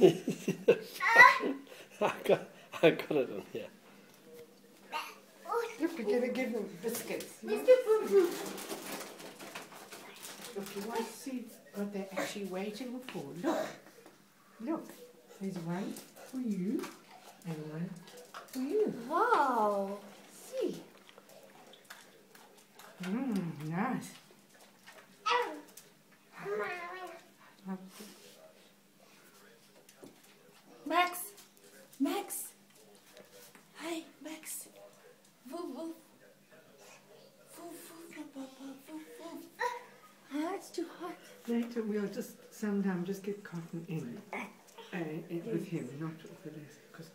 I got it on here. Look, we're going to give them biscuits. Look, you want to see what they're actually waiting for. Look, there's one for you and one for you. Wow. See. Nice. Max. Max. Hi, Max. Woof, woof. Woof, woof, woof, woof, woof. Ah, it's too hot. Later we'll just sometime just get Cotton in with him, not with us, because